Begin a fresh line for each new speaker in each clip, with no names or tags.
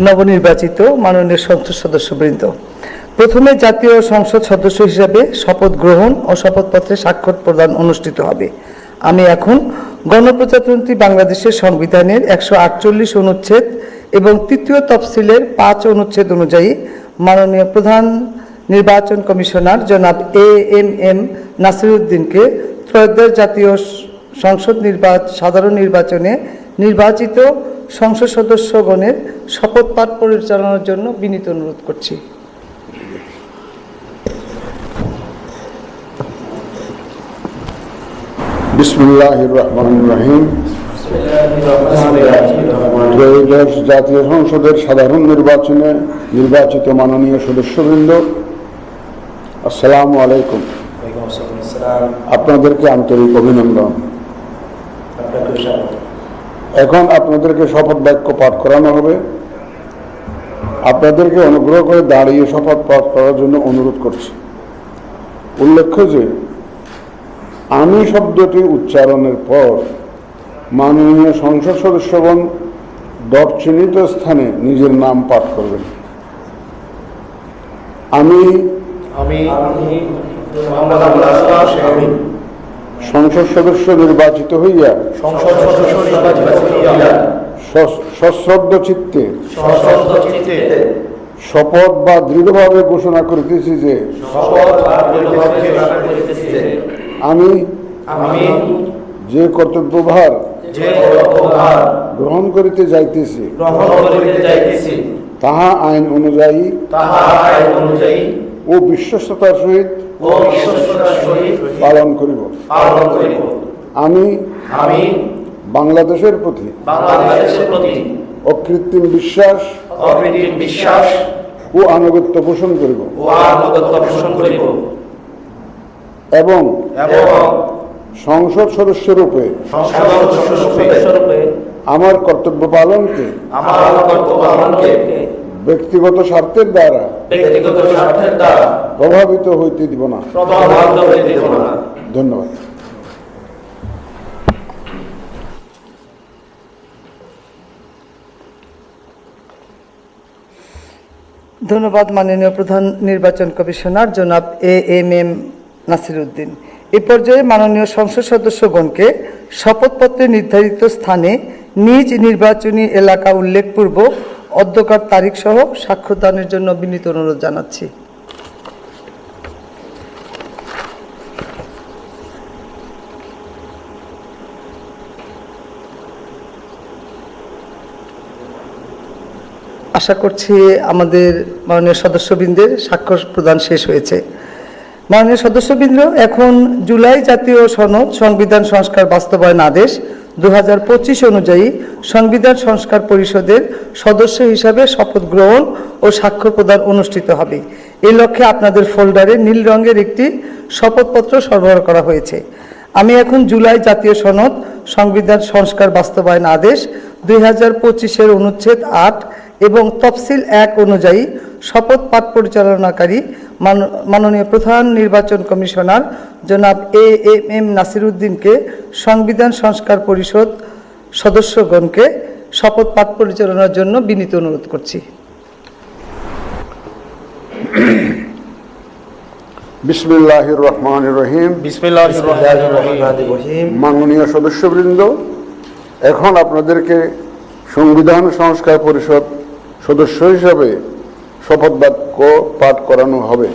নবনির্বাচিত মাননীয় সংসদ সদস্যবৃন্দ, প্রথমে জাতীয় সংসদ সদস্য হিসাবে শপথ গ্রহণ ও শপথপত্রে স্বাক্ষর প্রদান অনুষ্ঠিত হবে। আমি এখন গণপ্রজাতন্ত্রী বাংলাদেশের সংবিধানের 148 অনুচ্ছেদ এবং তৃতীয় তফসিলের 5 অনুচ্ছেদ অনুযায়ী মাননীয় প্রধান নির্বাচন কমিশনার জনাব এএমএম নাসিরউদ্দিনকে ত্রয়োদশ জাতীয় সংসদ সাধারণ নির্বাচনে নির্বাচিত সংসদ সদস্যগণের শপথ পাঠ পরিচালনার জন্য বিনীত অনুরোধ করছি।
বিসমিল্লাহির রহমানির রহিম। ত্রয়োদশ জাতীয় সংসদের সাধারণ নির্বাচনে নির্বাচিত মাননীয় সদস্যবৃন্দ, আসসালামু আলাইকুম। আপনাদেরকে আন্তরিক অভিনন্দন। এখন আপনাদেরকে শপথ বাক্য পাঠ করানো হবে। আপনাদেরকে অনুগ্রহ করে দাঁড়িয়ে শপথ পাঠ করার জন্য অনুরোধ করছি। উল্লেখ্য যে আমি শব্দটি উচ্চারণের পর মাননীয় সংসদ সদস্যগণ ডট চিহ্নিত স্থানে নিজের নাম পাঠ করবেন। আমি সংসদ সদস্য নির্বাচিত হইয়া সশ্রদ্ধ চিত্তে শপথ বা দৃঢ়ভাবে ঘোষণা করিতেছি যে আমি যে কর্তব্যভার গ্রহণ করিতে যাইতেছি তাহা আইন অনুযায়ী ও বিশ্বস্ততার সহিত পালন করিব। আমি বাংলাদেশের প্রতি অকৃত্রিম বিশ্বাস ও আনুগত্য পোষণ করিব এবং সংসদ সদস্যরূপে আমার কর্তব্য পালনকে ব্যক্তিগত স্বার্থের দ্বারা প্রভাবিত হইতে দিব না। ধন্যবাদ।
ধন্যবাদ মাননীয় প্রধান নির্বাচন কমিশনার জনাব এএমএম নাসিরউদ্দিন। এ পর্যায়ে মাননীয় সংসদ সদস্যগণকে শপথপত্রে নির্ধারিত স্থানে নিজ নির্বাচনী এলাকা উল্লেখপূর্বক অধ্যকার তারিখ সহ স্বাক্ষরদানের জন্য বিনীত অনুরোধ জানাচ্ছি। আশা করছি আমাদের মাননীয় সদস্যবৃন্দের স্বাক্ষর প্রদান শেষ হয়েছে। মাননীয় সদস্যবৃন্দ, এখন জুলাই জাতীয় সনদ সংবিধান সংস্কার বাস্তবায়ন আদেশ 2025 অনুযায়ী সংবিধান সংস্কার পরিষদের সদস্য হিসাবে শপথ গ্রহণ ও স্বাক্ষর প্রদান অনুষ্ঠিত হবে। এই লক্ষ্যে আপনাদের ফোল্ডারে নীল রঙের একটি শপথপত্র সরবরাহ করা হয়েছে। আমি এখন জুলাই জাতীয় সনদ সংবিধান সংস্কার বাস্তবায়ন আদেশ 2025 অনুচ্ছেদ 8 এবং তফসিল 1 অনুযায়ী শপথ পাঠ পরিচালনাকারী মাননীয় প্রধান নির্বাচন কমিশনার জনাব এএমএম নাসিরউদ্দিনকে সংবিধান সংস্কার পরিষদ সদস্যগণকে শপথ পাঠ পরিচালনার জন্য বিনীত অনুরোধ করছি।
বিসমিল্লাহির রহমানির রহিম। মাননীয় সদস্যবৃন্দ, এখন আপনাদেরকে সংবিধান সংস্কার পরিষদ সদস্য হিসাবে শপথ বাক্য পাঠ করানো হবে।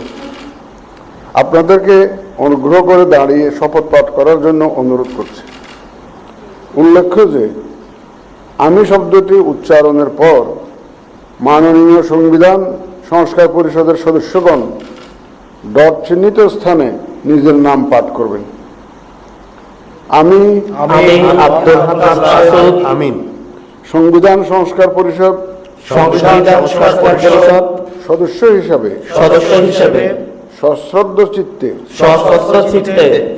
আপনাদেরকে অনুগ্রহ করে দাঁড়িয়ে শপথ পাঠ করার জন্য অনুরোধ করছি। উল্লেখ্য যে আমি শব্দটি উচ্চারণের পর মাননীয় সংবিধান সংস্কার পরিষদের সদস্যগণ ডট চিহ্নিত স্থানে নিজের নাম পাঠ করবেন। আমি সংবিধান সংস্কার পরিষদ সদস্য হিসাবে সশ্রদ্ধ চিত্তে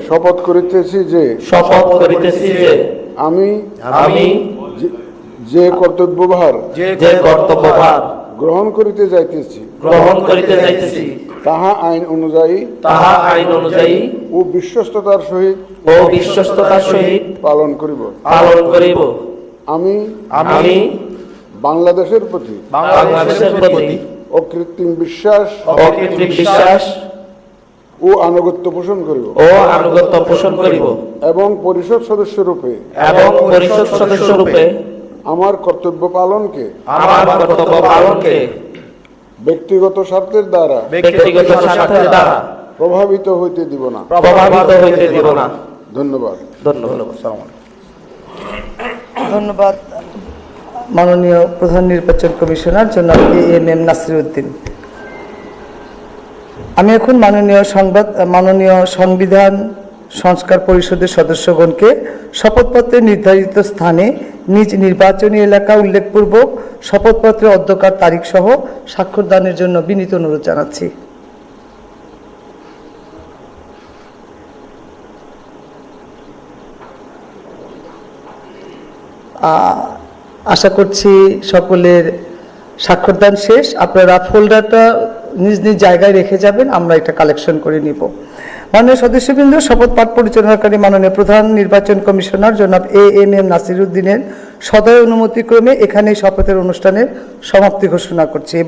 শপথ করিতেছি যে আমি যে কর্তব্যভার গ্রহণ করিতে যাইতেছি তাহা আইন অনুযায়ী ও বিশ্বস্ততার সহিত পালন করিব। আমি বাংলাদেশের প্রতি অকৃত্রিম বিশ্বাস ও আনুগত্য পোষণ করিব এবং পরিষদ সদস্য রূপে আমার কর্তব্য পালনকে ব্যক্তিগত স্বার্থের দ্বারা প্রভাবিত হইতে দিব না। ধন্যবাদ।
ধন্যবাদ মাননীয় প্রধান নির্বাচন কমিশনার জনাব AMM নাসির উদ্দিন। আমি এখন মাননীয় সংবিধান সংস্কার পরিষদের সদস্যগণকে শপথপত্রে নির্ধারিত স্থানে নিজ নির্বাচনী এলাকা উল্লেখপূর্বক শপথপত্রের অধ্যকার তারিখ সহ স্বাক্ষর দানের জন্য বিনীত অনুরোধ জানাচ্ছি। আশা করছি সকলের স্বাক্ষরদান শেষ। আপনারা ফোল্ডারটা নিজ নিজ জায়গায় রেখে যাবেন, আমরা এটা কালেকশন করে নিব। মাননীয় সদস্যবৃন্দ, শপথ পাঠ পরিচালনাকারী মাননীয় প্রধান নির্বাচন কমিশনার জনাব AMM নাসির উদ্দিনের সদয় অনুমতিক্রমে এখানে শপথের অনুষ্ঠানের সমাপ্তি ঘোষণা করছি।